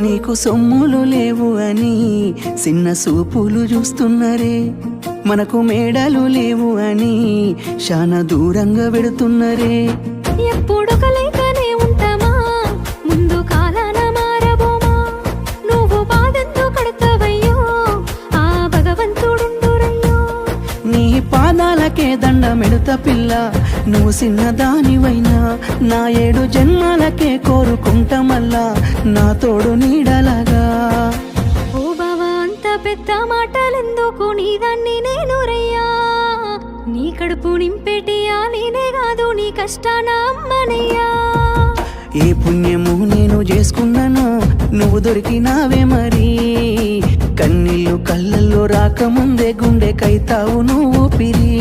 నీకు సొమ్ములు లేవు అని చిన్న సూపులు చూస్తున్నరే, మనకు మేడలు లేవు అని శానా దూరంగా పెడుతున్నరే. ఎప్పుడు కలైకనే ఉంటామా, ముందు కాలాన మారబోమా. నువ్వు బాధెందుకు కడతావయ్యో, ఆ భగవంతుడుండురయ్యో. నీ పాదాలకే దండమెడుత పిల్ల, నువ్వు చిన్నదానివైనా నా 7 జన్మాలకే కోరుకుంటా మల్లా నా తోడు నీడలాగా. ఓ బావా అంత పెద్ద మాటలెందుకు, నీదాన్ని నేను రయ్యా. నీ కడుపు నింపెటియా నేనే కాదు, నీ కష్టాన అమ్మనయ్యా. ఏ పుణ్యము నేను చేసుకున్నానో నువ్వు దొరికినావే మరి, కన్నీళ్ళు కళ్ళల్లో రాకముందే గుండె కైతావు నువ్వు పిరి.